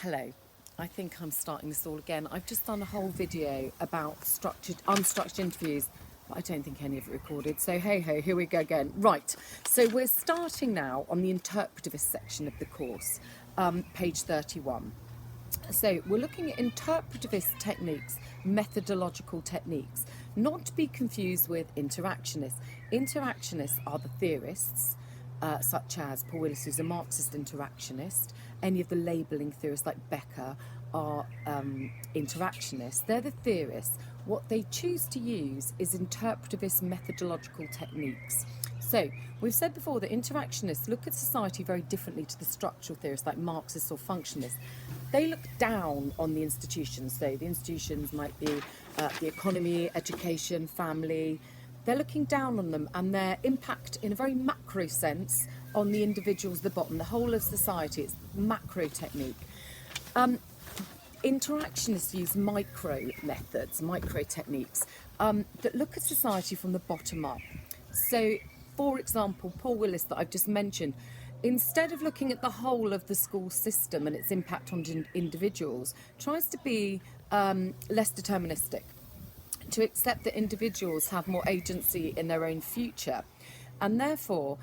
Hello. I think I'm starting this all again. I've just done a whole video about unstructured interviews, but I don't think any of it recorded. So hey ho, here we go again. Right, so we're starting now on the interpretivist section of the course, page 31. So we're looking at interpretivist techniques, methodological techniques, not to be confused with interactionists. Interactionists are the theorists, such as Paul Willis, who's a Marxist interactionist. Any of the labelling theorists like Becker are interactionists. They're the theorists. What they choose to use is interpretivist methodological techniques. So we've said before that interactionists look at society very differently to the structural theorists like Marxists or functionalists. They look down on the institutions. So the institutions might be the economy, education, family. They're looking down on them and their impact in a very macro sense on the individuals at the bottom, the whole of society. It's macro technique. Interactionists use micro methods, micro techniques that look at society from the bottom up. So, for example, Paul Willis that I've just mentioned, instead of looking at the whole of the school system and its impact on individuals, tries to be less deterministic, to accept that individuals have more agency in their own future. And therefore,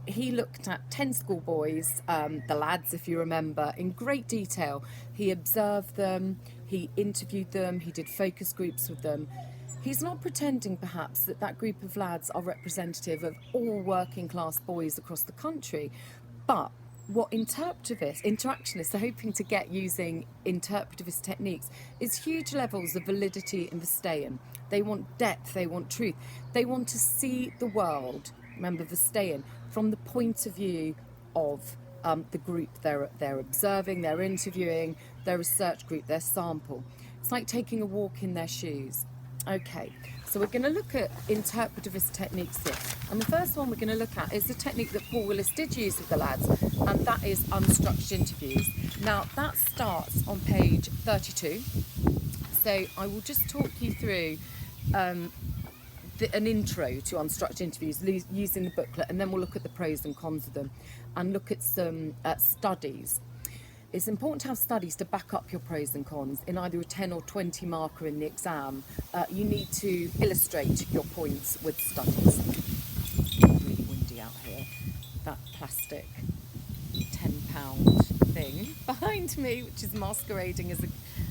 he looked at 10 schoolboys, the lads, if you remember, in great detail. He observed them, he interviewed them, he did focus groups with them. He's not pretending, perhaps, that that group of lads are representative of all working class boys across the country, but what interactionists are hoping to get using interpretivist techniques is huge levels of validity in Verstehen. They want depth, they want truth, they want to see the world, remember Verstehen, from the point of view of the group they're observing, they're interviewing, their research group, their sample. It's like taking a walk in their shoes. Okay, so we're going to look at interpretivist techniques here. And the first one we're going to look at is the technique that Paul Willis did use with the lads, and that is unstructured interviews. Now, that starts on page 32. So I will just talk you through an intro to unstructured interviews using the booklet, and then we'll look at the pros and cons of them and look at some studies. It's important to have studies to back up your pros and cons in either a 10 or 20 marker in the exam. You need to illustrate your points with studies. It's really windy out here. That plastic £10 thing behind me, which is masquerading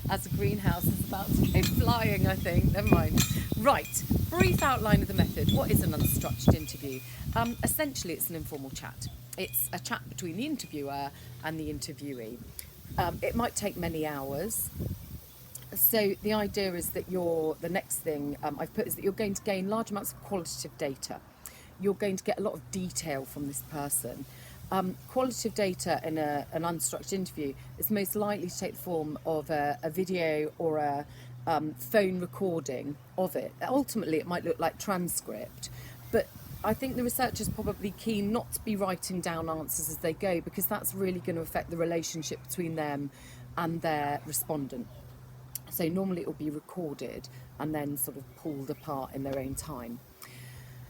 as a greenhouse, is about to go flying, I think. Never mind. Right, brief outline of the method. What is an unstructured interview? Essentially, it's an informal chat. It's a chat between the interviewer and the interviewee. It might take many hours. So the idea is that the next thing I've put is that you're going to gain large amounts of qualitative data. You're going to get a lot of detail from this person. Qualitative data in an unstructured interview is most likely to take the form of a video or a phone recording of it. Ultimately, it might look like transcript, but I think the researcher's probably keen not to be writing down answers as they go, because that's really going to affect the relationship between them and their respondent. So normally it will be recorded and then sort of pulled apart in their own time.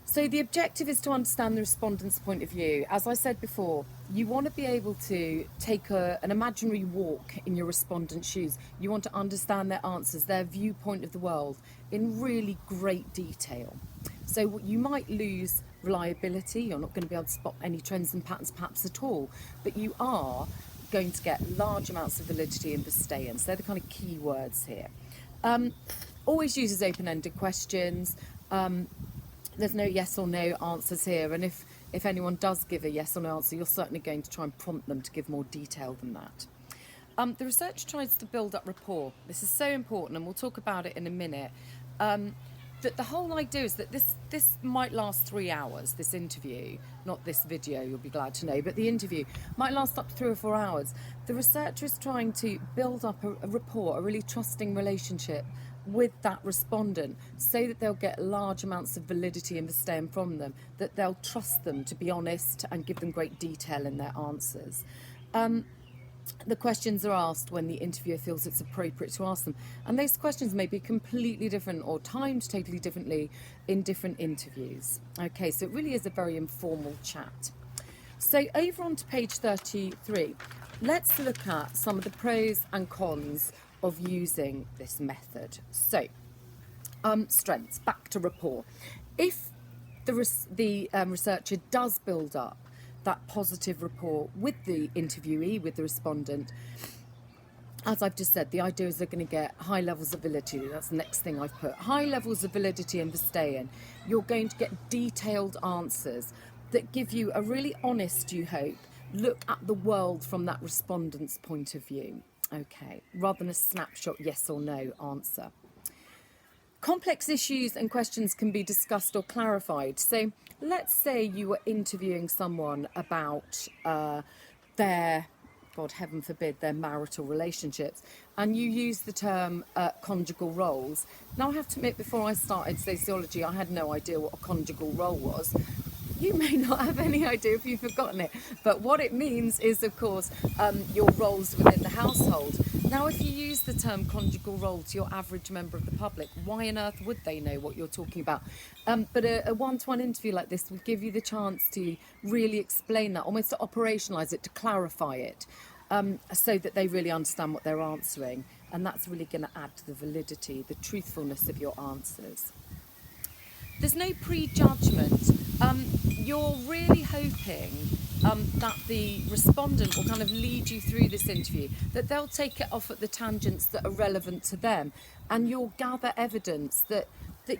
So the objective is to understand the respondent's point of view. As I said before, you want to be able to take an imaginary walk in your respondent's shoes. You want to understand their answers, their viewpoint of the world in really great detail. So you might lose reliability, you're not going to be able to spot any trends and patterns perhaps at all, but you are going to get large amounts of validity in Verstehen. So they're the kind of key words here. Always uses open-ended questions. There's no yes or no answers here, and if anyone does give a yes or no answer, you're certainly going to try and prompt them to give more detail than that. The research tries to build up rapport. This is so important, and we'll talk about it in a minute. That the whole idea is that this might last 3 hours, this interview, not this video, you'll be glad to know, but the interview might last up to 3 or 4 hours. The researcher is trying to build up a rapport, a really trusting relationship with that respondent, so that they'll get large amounts of validity in Verstehen from them, that they'll trust them to be honest and give them great detail in their answers. The questions are asked when the interviewer feels it's appropriate to ask them, and those questions may be completely different or timed totally differently in different interviews. Okay, so it really is a very informal chat. So over on to page 33. let's look at some of the pros and cons of using this method. So, strengths, back to rapport. If the researcher does build up that positive rapport with the interviewee, with the respondent, as I've just said, the idea is they're going to get high levels of validity. That's the next thing I've put. High levels of validity and stay-in. You're going to get detailed answers that give you a really honest, you hope, look at the world from that respondent's point of view. Okay, rather than a snapshot yes or no answer. Complex issues and questions can be discussed or clarified. So let's say you were interviewing someone about their, God heaven forbid, their marital relationships, and you use the term conjugal roles. Now, I have to admit, before I started sociology, I had no idea what a conjugal role was. You may not have any idea if you've forgotten it, but what it means is, of course, your roles within the household. Now, if you use the term conjugal role to your average member of the public, why on earth would they know what you're talking about? But a one-to-one interview like this will give you the chance to really explain that, almost to operationalise it, to clarify it, so that they really understand what they're answering. And that's really going to add to the validity, the truthfulness of your answers. There's no prejudgment. You're really hoping that the respondent will kind of lead you through this interview, that they'll take it off at the tangents that are relevant to them, and you'll gather evidence that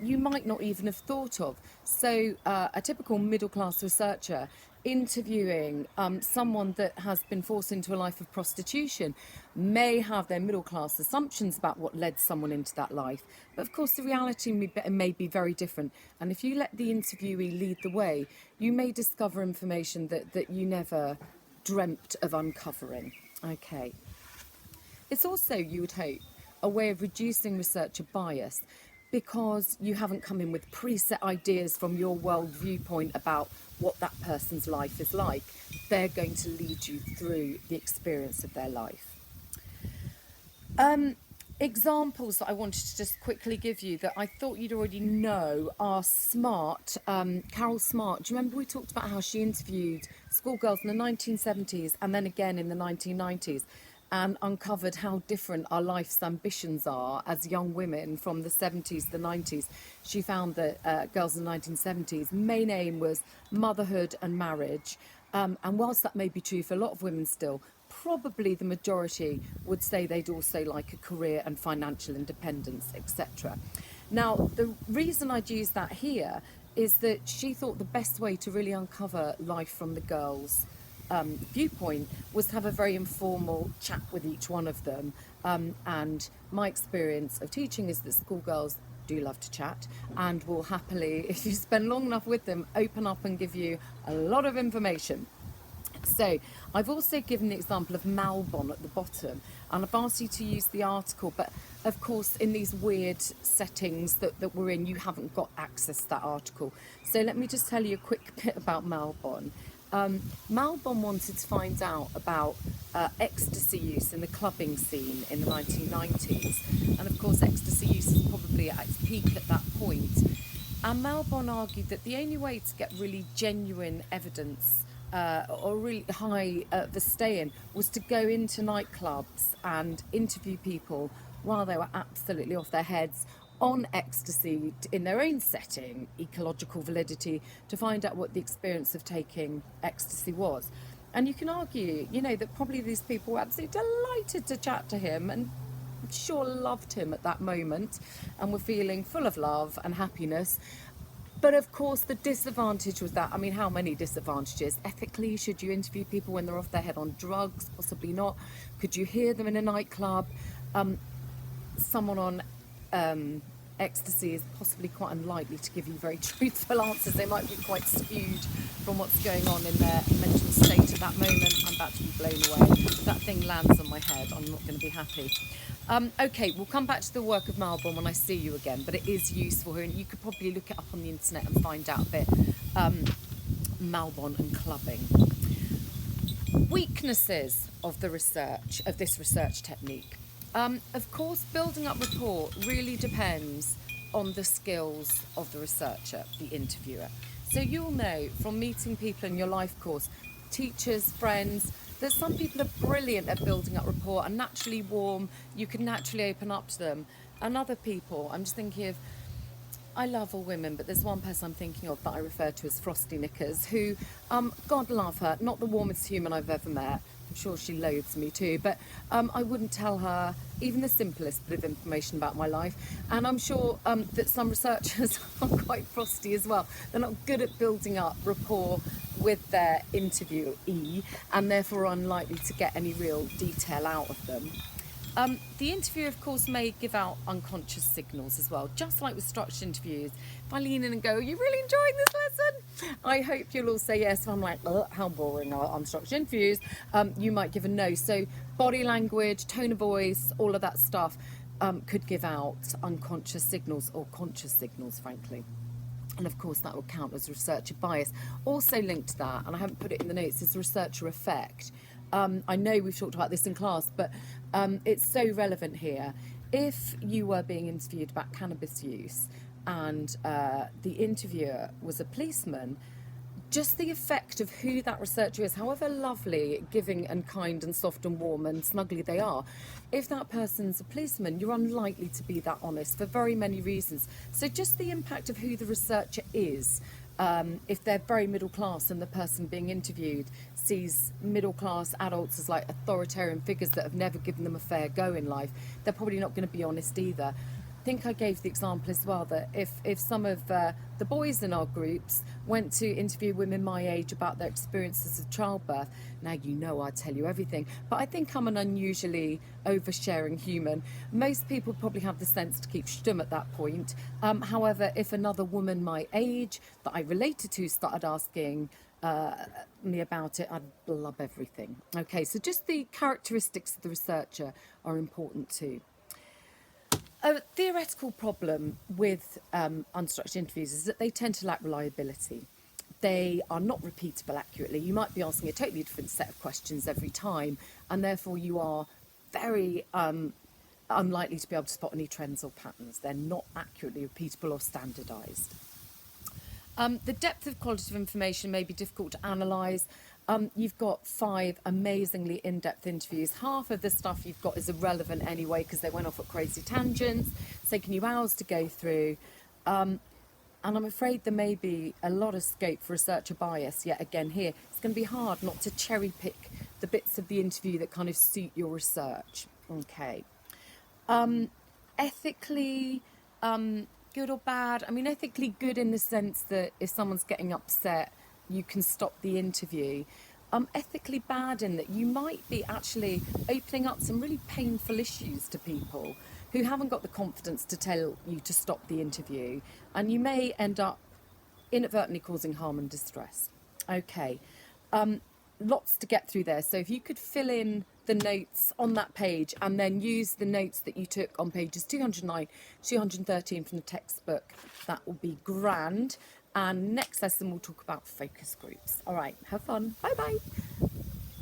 you might not even have thought of. So a typical middle-class researcher interviewing someone that has been forced into a life of prostitution may have their middle-class assumptions about what led someone into that life. But of course, the reality may be very different. And if you let the interviewee lead the way, you may discover information that you never dreamt of uncovering. Okay. It's also, you would hope, a way of reducing researcher bias, because you haven't come in with preset ideas from your world viewpoint about what that person's life is like. They're going to lead you through the experience of their life. Examples that I wanted to just quickly give you that I thought you'd already know are Smart, Carol Smart. Do you remember we talked about how she interviewed schoolgirls in the 1970s and then again in the 1990s? And uncovered how different our life's ambitions are as young women from the 70s to the 90s. She found that girls in the 1970s, main aim was motherhood and marriage. And whilst that may be true for a lot of women still, probably the majority would say they'd also like a career and financial independence, etc. Now, the reason I'd use that here is that she thought the best way to really uncover life from the girls' viewpoint was to have a very informal chat with each one of them, and my experience of teaching is that schoolgirls do love to chat and will happily, if you spend long enough with them, open up and give you a lot of information. So I've also given the example of Malbon at the bottom, and I've asked you to use the article, but of course in these weird settings that we're in, you haven't got access to that article. So let me just tell you a quick bit about Malbon. Malbon wanted to find out about ecstasy use in the clubbing scene in the 1990s, and of course ecstasy use is probably at its peak at that point. And Malbon argued that the only way to get really genuine evidence or really high stay-in was to go into nightclubs and interview people while they were absolutely off their heads on ecstasy in their own setting, ecological validity, to find out what the experience of taking ecstasy was. And you can argue, that probably these people were absolutely delighted to chat to him and sure loved him at that moment and were feeling full of love and happiness. But of course, the disadvantage was that, how many disadvantages? Ethically, should you interview people when they're off their head on drugs? Possibly not. Could you hear them in a nightclub? Someone on ecstasy is possibly quite unlikely to give you very truthful answers. They might be quite skewed from what's going on in their mental state at that moment. I'm about to be blown away. If that thing lands on my head, I'm not going to be happy. Okay, we'll come back to the work of Malbon when I see you again, but it is useful here, and you could probably look it up on the internet and find out a bit. Malbon and clubbing. Weaknesses of this research technique. Of course, building up rapport really depends on the skills of the researcher, the interviewer. So you'll know from meeting people in your life course, teachers, friends, that some people are brilliant at building up rapport and naturally warm, you can naturally open up to them. And other people, I'm just thinking of, I love all women, but there's one person I'm thinking of that I refer to as Frosty Knickers, who, God love her, not the warmest human I've ever met. I'm sure she loathes me too, but I wouldn't tell her even the simplest bit of information about my life. And I'm sure that some researchers are quite frosty as well. They're not good at building up rapport with their interviewee and therefore unlikely to get any real detail out of them. The interviewer, of course, may give out unconscious signals as well, just like with structured interviews. If I lean in and go, "Are you really enjoying this lesson?" I hope you'll all say yes. If I'm like, how boring are unstructured interviews? You might give a no. So body language, tone of voice, all of that stuff could give out unconscious signals or conscious signals, frankly. And of course, that will count as researcher bias. Also linked to that, and I haven't put it in the notes, is researcher effect. I know we've talked about this in class, but it's so relevant here. If you were being interviewed about cannabis use and the interviewer was a policeman, just the effect of who that researcher is, however lovely, giving and kind and soft and warm and snuggly they are, if that person's a policeman, you're unlikely to be that honest for very many reasons. So just the impact of who the researcher is. If they're very middle class and the person being interviewed sees middle class adults as like authoritarian figures that have never given them a fair go in life, they're probably not going to be honest either. I think I gave the example as well that if some of the boys in our groups went to interview women my age about their experiences of childbirth, now you know I tell you everything, but I think I'm an unusually oversharing human. Most people probably have the sense to keep stum at that point. However, if another woman my age that I related to started asking me about it, I'd blub everything. Okay, so just the characteristics of the researcher are important too. A theoretical problem with unstructured interviews is that they tend to lack reliability. They are not repeatable accurately. You might be asking a totally different set of questions every time, and therefore you are very unlikely to be able to spot any trends or patterns. They're not accurately repeatable or standardised. The depth of qualitative information may be difficult to analyse. You've got 5 amazingly in-depth interviews. Half of the stuff you've got is irrelevant anyway because they went off at crazy tangents. It's taken you hours to go through. And I'm afraid there may be a lot of scope for researcher bias yet again here. It's going to be hard not to cherry pick the bits of the interview that kind of suit your research. Okay. Ethically good or bad? I mean, ethically good in the sense that if someone's getting upset, you can stop the interview. Ethically bad in that you might be actually opening up some really painful issues to people who haven't got the confidence to tell you to stop the interview, and you may end up inadvertently causing harm and distress. Okay, lots to get through there. So if you could fill in the notes on that page and then use the notes that you took on pages 209, 213 from the textbook, that will be grand. And next lesson we'll talk about focus groups. All right, have fun. Bye bye.